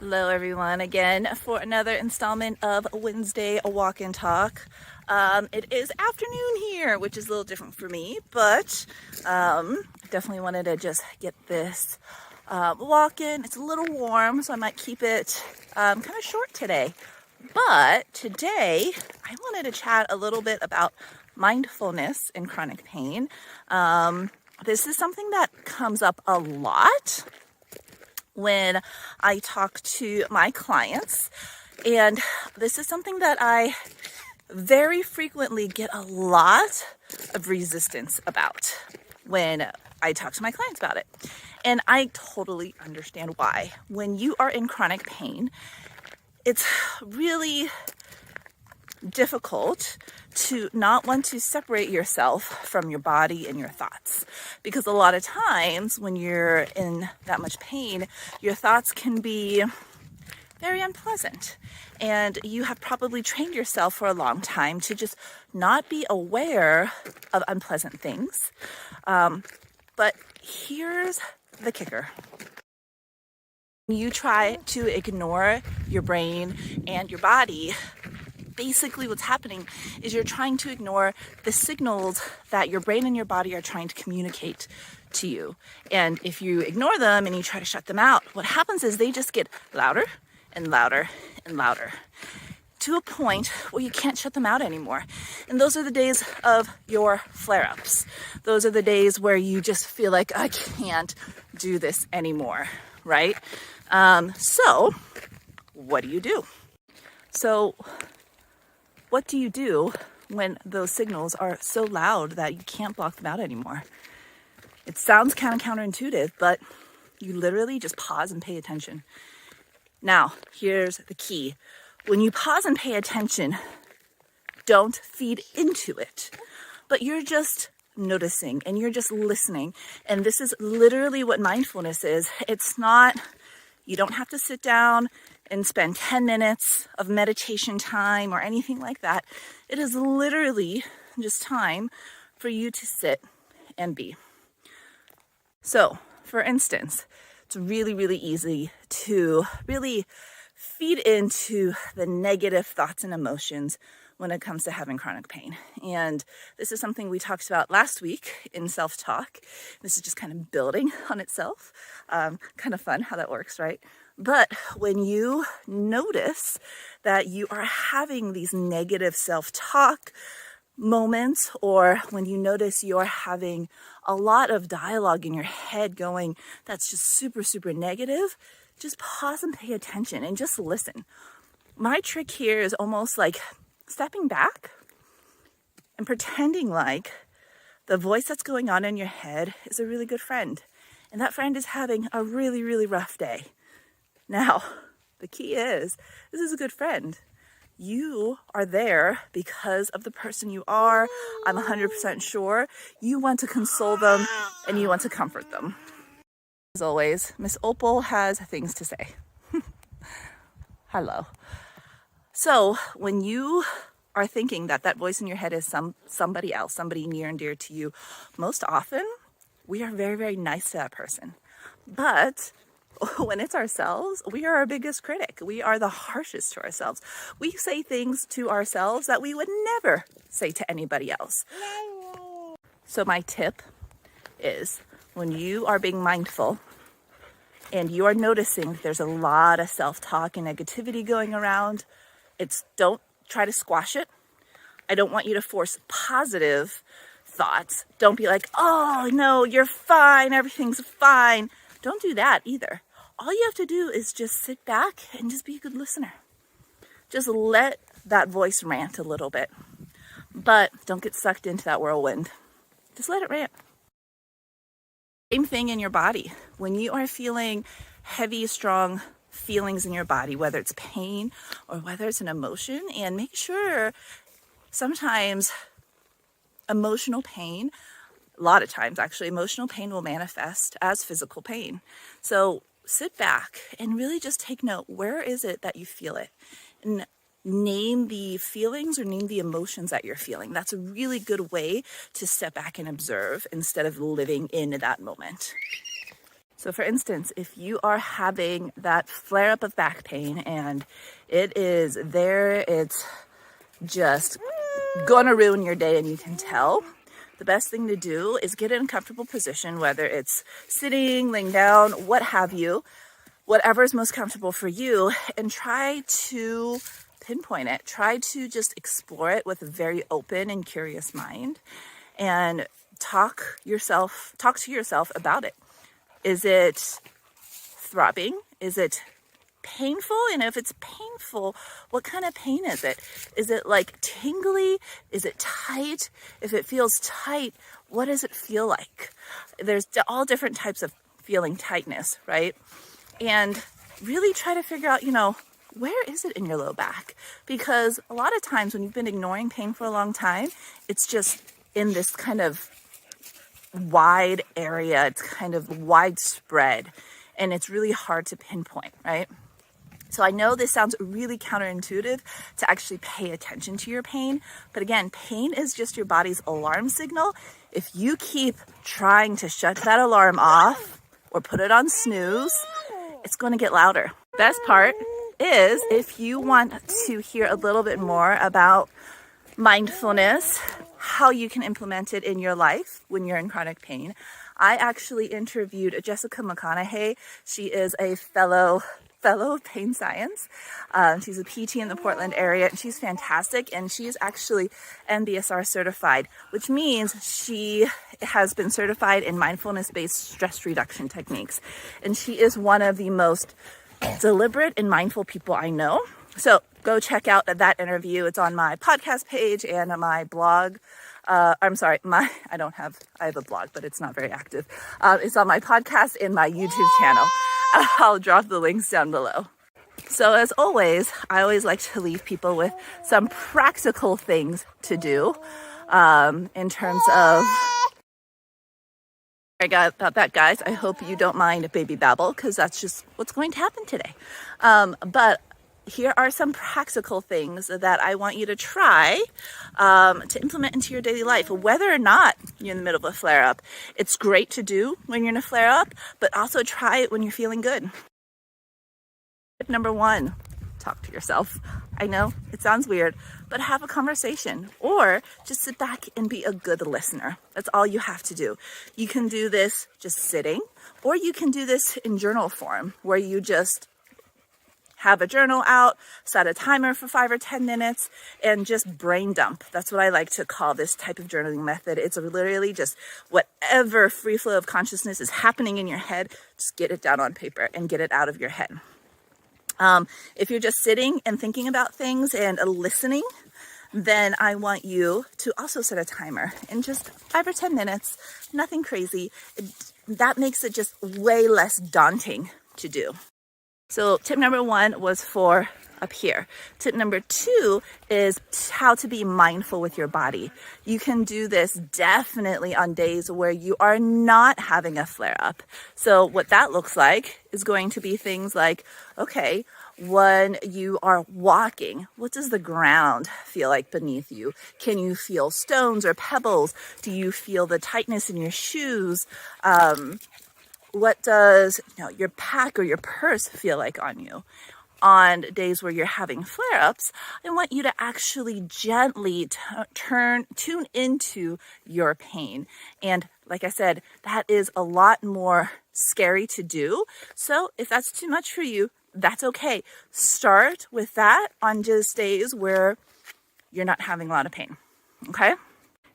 Hello everyone again for another installment of Wednesday Walk and Talk. It is afternoon here, which is a little different for me, but definitely wanted to just get this walk in. It's a little warm, so I might keep it kind of short today. But today I wanted to chat a little bit about mindfulness in chronic pain. This is something that comes up a lot when I talk to my clients, and this is something that I very frequently get a lot of resistance about when I talk to my clients about it. And I totally understand why. When you are in chronic pain, it's really difficult to not want to separate yourself from your body and your thoughts, because a lot of times when you're in that much pain, your thoughts can be very unpleasant, and you have probably trained yourself for a long time to just not be aware of unpleasant things. But here's the kicker. You try to ignore your brain and your body. Basically what's happening is you're trying to ignore the signals that your brain and your body are trying to communicate to you. And if you ignore them and you try to shut them out, what happens is they just get louder and louder and louder, to a point where you can't shut them out anymore. And those are the days of your flare-ups. Those are the days where you just feel like, I can't do this anymore, right? So what do you do? What do you do when those signals are so loud that you can't block them out anymore? It sounds kind of counterintuitive, but you literally just pause and pay attention. Now, here's the key. When you pause and pay attention, don't feed into it, but you're just noticing and you're just listening. And this is literally what mindfulness is. It's not, you don't have to sit down and spend 10 minutes of meditation time or anything like that. It is literally just time for you to sit and be. So, for instance, it's really, really easy to really feed into the negative thoughts and emotions when it comes to having chronic pain. And this is something we talked about last week in self-talk. This is just kind of building on itself. Kind of fun how that works, right? But when you notice that you are having these negative self-talk moments, or when you notice you're having a lot of dialogue in your head going that's just super, super negative, just pause and pay attention and just listen. My trick here is almost like stepping back and pretending like the voice that's going on in your head is a really good friend, and that friend is having a really, really rough day. Now, the key is, this is a good friend. You are there because of the person you are. I'm 100% sure. You want to console them and you want to comfort them. As always, Miss Opal has things to say. Hello. So when you are thinking that that voice in your head is somebody else, somebody near and dear to you, most often we are very, very nice to that person. But when it's ourselves, we are our biggest critic. We are the harshest to ourselves. We say things to ourselves that we would never say to anybody else. So my tip is, when you are being mindful and you are noticing there's a lot of self-talk and negativity going around, don't try to squash it. I don't want you to force positive thoughts. Don't be like, oh no, you're fine, everything's fine. Don't do that either. All you have to do is just sit back and just be a good listener. Just let that voice rant a little bit, but don't get sucked into that whirlwind. Just let it rant. Same thing in your body. When you are feeling heavy, strong feelings in your body, whether it's pain or whether it's an emotion, and make sure sometimes emotional pain, a lot of times actually, emotional pain will manifest as physical pain. So sit back and really just take note. Where is it that you feel it? And name the feelings or name the emotions that you're feeling. That's a really good way to step back and observe instead of living in that moment. So for instance, if you are having that flare up of back pain and it is there, it's just gonna ruin your day and you can tell, the best thing to do is get in a comfortable position, whether it's sitting, laying down, what have you, whatever is most comfortable for you, and try to pinpoint it. Try to just explore it with a very open and curious mind and talk to yourself about it. Is it throbbing? Is it painful? And if it's painful, what kind of pain is it? Is it like tingly? Is it tight? If it feels tight, what does it feel like? There's all different types of feeling tightness, right? And really try to figure out, where is it in your low back? Because a lot of times when you've been ignoring pain for a long time, it's just in this kind of wide area. It's kind of widespread and it's really hard to pinpoint, right? So I know this sounds really counterintuitive to actually pay attention to your pain, but again, pain is just your body's alarm signal. If you keep trying to shut that alarm off or put it on snooze, it's going to get louder. Best part is if you want to hear a little bit more about mindfulness, how you can implement it in your life when you're in chronic pain, I actually interviewed Jessica McConaughey. She is a fellow of pain science. She's a PT in the Portland area, and she's fantastic. And she's actually NBSR certified, which means she has been certified in mindfulness-based stress reduction techniques. And she is one of the most deliberate and mindful people I know. So go check out that interview. It's on my podcast page and on my blog. I have a blog, but it's not very active. It's on my podcast and my YouTube channel. I'll drop the links down below. So as always, I always like to leave people with some practical things to do in terms of... I got about that, guys. I hope you don't mind baby babble because that's just what's going to happen today. But here are some practical things that I want you to try to implement into your daily life, whether or not you're in the middle of a flare-up. It's great to do when you're in a flare-up, but also try it when you're feeling good. Tip number 1, talk to yourself. I know it sounds weird, but have a conversation or just sit back and be a good listener. That's all you have to do. You can do this just sitting, or you can do this in journal form where you just have a journal out, set a timer for 5 or 10 minutes, and just brain dump. That's what I like to call this type of journaling method. It's literally just whatever free flow of consciousness is happening in your head, just get it down on paper and get it out of your head. If you're just sitting and thinking about things and listening, then I want you to also set a timer in just 5 or 10 minutes, nothing crazy. That makes it just way less daunting to do. So tip number 1 was for up here. Tip number 2 is how to be mindful with your body. You can do this definitely on days where you are not having a flare up. So what that looks like is going to be things like, okay, when you are walking, what does the ground feel like beneath you? Can you feel stones or pebbles? Do you feel the tightness in your shoes? What does your pack or your purse feel like on you? On days where you're having flare-ups, I want you to actually gently tune into your pain. And like I said, that is a lot more scary to do. So if that's too much for you, that's okay. Start with that on just days where you're not having a lot of pain, okay?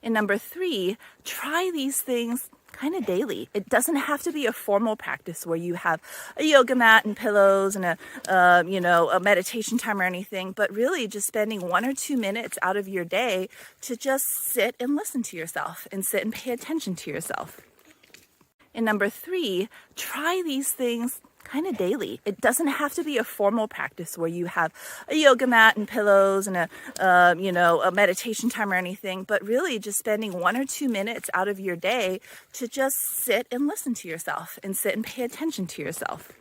And number 3, try these things kind of daily. It doesn't have to be a formal practice where you have a yoga mat and pillows and a meditation time or anything, but really just spending 1 or 2 minutes out of your day to just sit and listen to yourself and sit and pay attention to yourself. And number 3, try these things kind of daily. It doesn't have to be a formal practice where you have a yoga mat and pillows and a meditation time or anything, but really just spending 1 or 2 minutes out of your day to just sit and listen to yourself and sit and pay attention to yourself.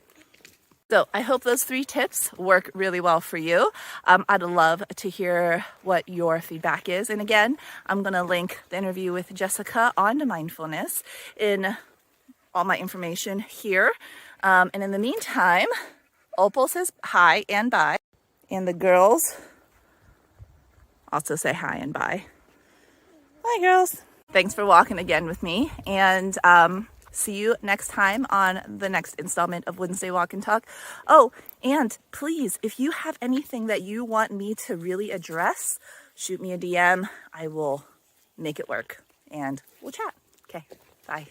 So I hope those 3 tips work really well for you. I'd love to hear what your feedback is. And again, I'm going to link the interview with Jessica on mindfulness in all my information here. And in the meantime, Opal says hi and bye. And the girls also say hi and bye. Bye, girls. Thanks for walking again with me. And see you next time on the next installment of Wednesday Walk and Talk. Oh, and please, if you have anything that you want me to really address, shoot me a DM. I will make it work and we'll chat. Okay, bye.